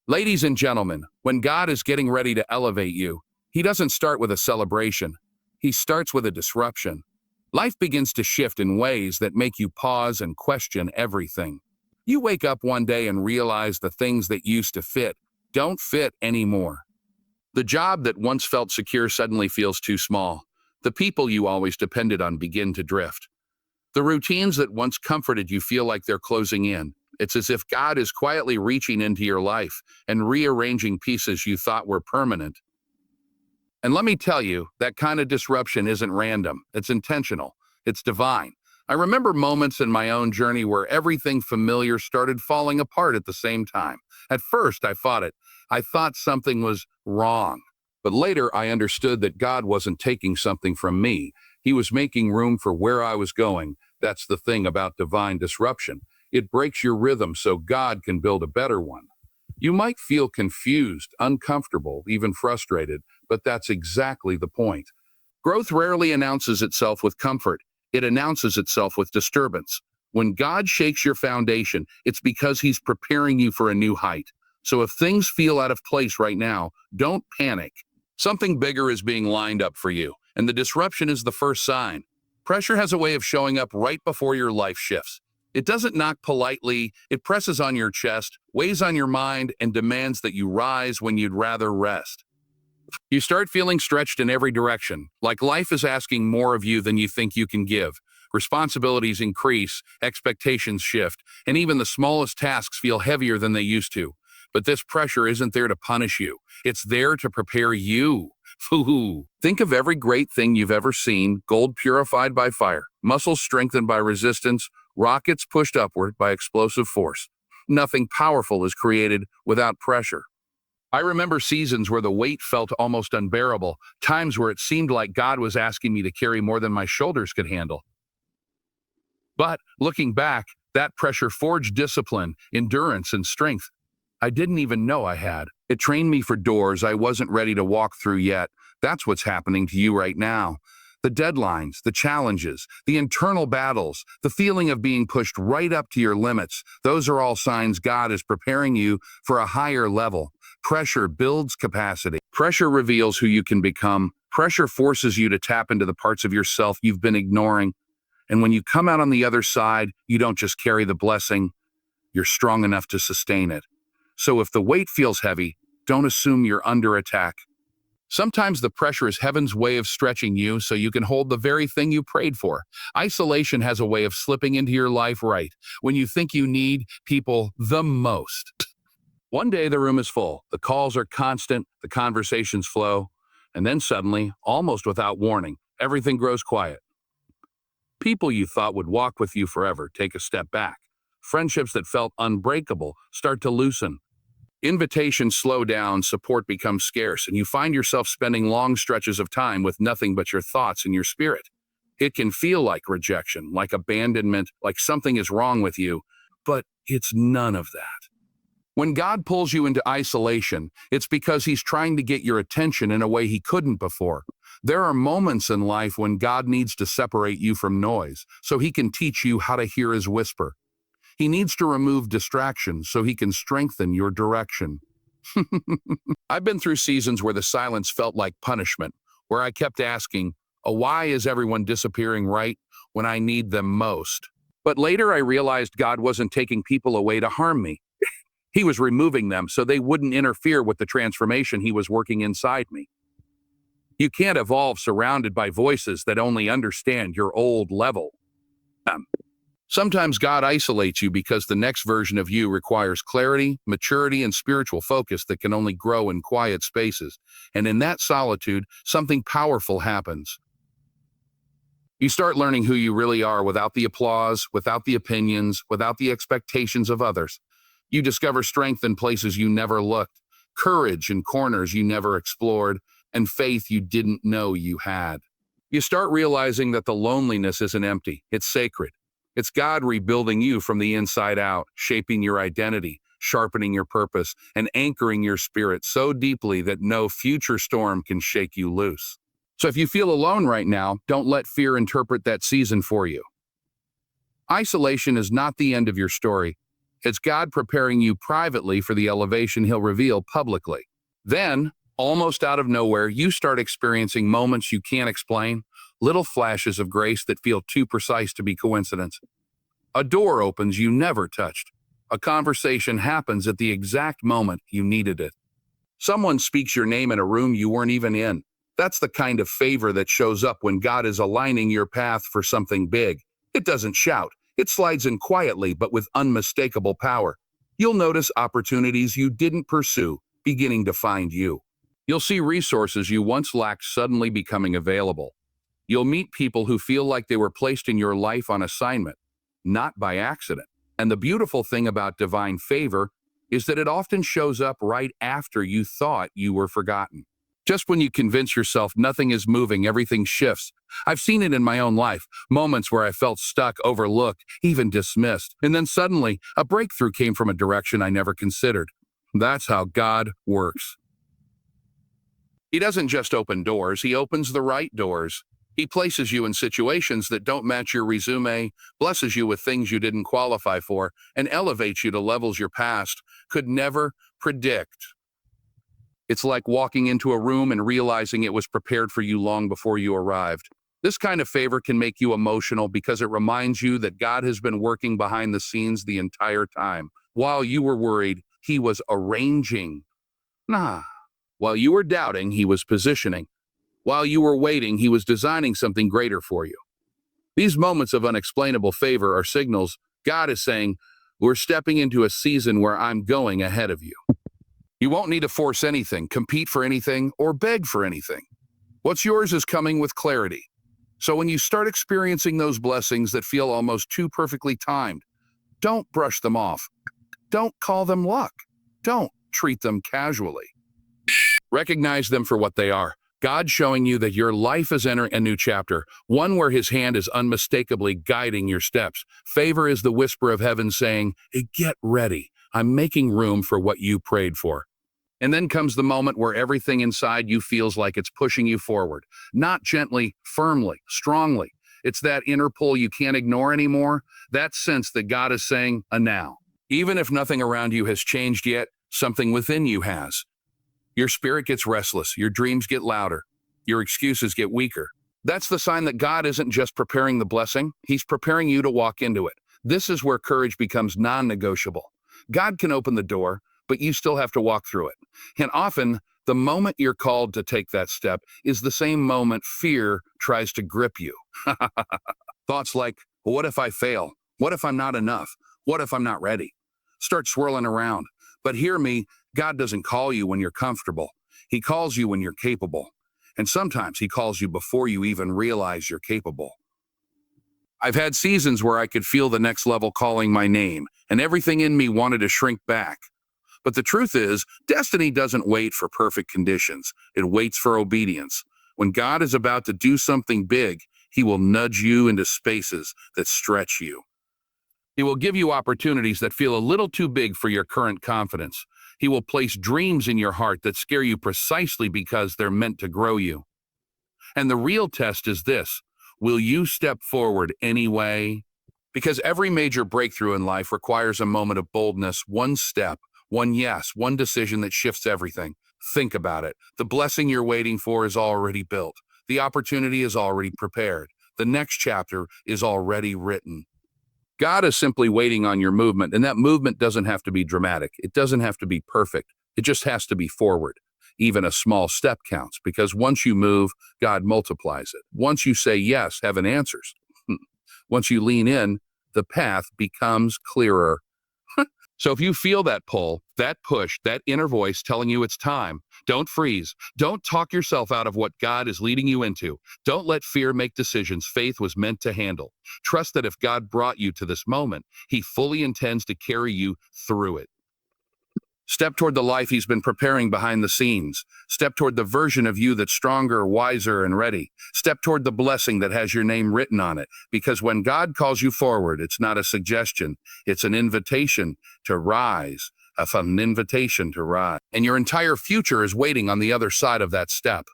Ladies and gentlemen, when God is getting ready to elevate you, He doesn't start with a celebration. He starts with a disruption. Life begins to shift in ways that make you pause and question everything. You wake up one day and realize the things that used to fit don't fit anymore. The job that once felt secure suddenly feels too small. The people you always depended on begin to drift. The routines that once comforted you feel like they're closing in. It's as if God is quietly reaching into your life and rearranging pieces you thought were permanent. And let me tell you, that kind of disruption isn't random. It's intentional. It's divine. I remember moments in my own journey where everything familiar started falling apart at the same time. At first, I fought it. I thought something was wrong. But later, I understood that God wasn't taking something from me. He was making room for where I was going. That's the thing about divine disruption. It breaks your rhythm so God can build a better one. You might feel confused, uncomfortable, even frustrated, but that's exactly the point. Growth rarely announces itself with comfort. It announces itself with disturbance. When God shakes your foundation, it's because He's preparing you for a new height. So if things feel out of place right now, don't panic. Something bigger is being lined up for you, and the disruption is the first sign. Pressure has a way of showing up right before your life shifts. It doesn't knock politely, it presses on your chest, weighs on your mind, and demands that you rise when you'd rather rest. You start feeling stretched in every direction, like life is asking more of you than you think you can give. Responsibilities increase, expectations shift, and even the smallest tasks feel heavier than they used to. But this pressure isn't there to punish you. It's there to prepare you. Think of every great thing you've ever seen: gold purified by fire, muscles strengthened by resistance, rockets pushed upward by explosive force. Nothing powerful is created without pressure. I remember seasons where the weight felt almost unbearable, times where it seemed like God was asking me to carry more than my shoulders could handle. But looking back, that pressure forged discipline, endurance, and strength I didn't even know I had. It trained me for doors I wasn't ready to walk through yet. That's what's happening to you right now. The deadlines, the challenges, the internal battles, the feeling of being pushed right up to your limits, those are all signs God is preparing you for a higher level. Pressure builds capacity. Pressure reveals who you can become. Pressure forces you to tap into the parts of yourself you've been ignoring. And when you come out on the other side, you don't just carry the blessing, you're strong enough to sustain it. So if the weight feels heavy, don't assume you're under attack. Sometimes the pressure is heaven's way of stretching you so you can hold the very thing you prayed for. Isolation has a way of slipping into your life right when you think you need people the most. One day the room is full, the calls are constant, the conversations flow, and then suddenly, almost without warning, everything grows quiet. People you thought would walk with you forever take a step back. Friendships that felt unbreakable start to loosen. Invitations slow down, support becomes scarce, and you find yourself spending long stretches of time with nothing but your thoughts and your spirit. It can feel like rejection, like abandonment, like something is wrong with you, but it's none of that. When God pulls you into isolation, it's because He's trying to get your attention in a way He couldn't before. There are moments in life when God needs to separate you from noise, so He can teach you how to hear His whisper. He needs to remove distractions so He can strengthen your direction. I've been through seasons where the silence felt like punishment, where I kept asking, "Oh, why is everyone disappearing right when I need them most?" But later I realized God wasn't taking people away to harm me. He was removing them so they wouldn't interfere with the transformation He was working inside me. You can't evolve surrounded by voices that only understand your old level. Sometimes God isolates you because the next version of you requires clarity, maturity, and spiritual focus that can only grow in quiet spaces. And in that solitude, something powerful happens. You start learning who you really are without the applause, without the opinions, without the expectations of others. You discover strength in places you never looked, courage in corners you never explored, and faith you didn't know you had. You start realizing that the loneliness isn't empty, it's sacred. It's God rebuilding you from the inside out, shaping your identity, sharpening your purpose, and anchoring your spirit so deeply that no future storm can shake you loose. So if you feel alone right now, don't let fear interpret that season for you. Isolation is not the end of your story. It's God preparing you privately for the elevation he'll reveal publicly. Then, almost out of nowhere, you start experiencing moments you can't explain, little flashes of grace that feel too precise to be coincidence. A door opens you never touched. A conversation happens at the exact moment you needed it. Someone speaks your name in a room you weren't even in. That's the kind of favor that shows up when God is aligning your path for something big. It doesn't shout. It slides in quietly but with unmistakable power. You'll notice opportunities you didn't pursue beginning to find you. You'll see resources you once lacked suddenly becoming available. You'll meet people who feel like they were placed in your life on assignment, not by accident. And the beautiful thing about divine favor is that it often shows up right after you thought you were forgotten. Just when you convince yourself nothing is moving, everything shifts. I've seen it in my own life, moments where I felt stuck, overlooked, even dismissed. And then suddenly, a breakthrough came from a direction I never considered. That's how God works. He doesn't just open doors, he opens the right doors. He places you in situations that don't match your resume, blesses you with things you didn't qualify for, and elevates you to levels your past could never predict. It's like walking into a room and realizing it was prepared for you long before you arrived. This kind of favor can make you emotional because it reminds you that God has been working behind the scenes the entire time. While you were worried, he was arranging. While you were doubting, he was positioning. While you were waiting, he was designing something greater for you. These moments of unexplainable favor are signals God is saying, we're stepping into a season where I'm going ahead of you. You won't need to force anything, compete for anything, or beg for anything. What's yours is coming with clarity. So when you start experiencing those blessings that feel almost too perfectly timed, don't brush them off. Don't call them luck. Don't treat them casually. Recognize them for what they are. God showing you that your life is entering a new chapter, one where his hand is unmistakably guiding your steps. Favor is the whisper of heaven saying, hey, get ready. I'm making room for what you prayed for. And then comes the moment where everything inside you feels like it's pushing you forward. Not gently, firmly, strongly. It's that inner pull you can't ignore anymore. That sense that God is saying, a now. Even if nothing around you has changed yet, something within you has. Your spirit gets restless, your dreams get louder, your excuses get weaker. That's the sign that God isn't just preparing the blessing, he's preparing you to walk into it. This is where courage becomes non-negotiable. God can open the door, but you still have to walk through it. And often, the moment you're called to take that step is the same moment fear tries to grip you. Thoughts like, well, what if I fail? What if I'm not enough? What if I'm not ready? Start swirling around. But hear me, God doesn't call you when you're comfortable. He calls you when you're capable. And sometimes he calls you before you even realize you're capable. I've had seasons where I could feel the next level calling my name, and everything in me wanted to shrink back. But the truth is, destiny doesn't wait for perfect conditions. It waits for obedience. When God is about to do something big, he will nudge you into spaces that stretch you. He will give you opportunities that feel a little too big for your current confidence. He will place dreams in your heart that scare you precisely because they're meant to grow you. And the real test is this: will you step forward anyway? Because every major breakthrough in life requires a moment of boldness, one step, one yes, one decision that shifts everything. Think about it. The blessing you're waiting for is already built. The opportunity is already prepared. The next chapter is already written. God is simply waiting on your movement, and that movement doesn't have to be dramatic. It doesn't have to be perfect. It just has to be forward. Even a small step counts, because once you move, God multiplies it. Once you say yes, heaven answers. Once you lean in, the path becomes clearer. So if you feel that pull, that push, that inner voice telling you it's time, don't freeze. Don't talk yourself out of what God is leading you into. Don't let fear make decisions faith was meant to handle. Trust that if God brought you to this moment, he fully intends to carry you through it. Step toward the life he's been preparing behind the scenes. Step toward the version of you that's stronger, wiser, and ready. Step toward the blessing that has your name written on it. Because when God calls you forward, it's not a suggestion. It's an invitation to rise. An invitation to rise. And your entire future is waiting on the other side of that step.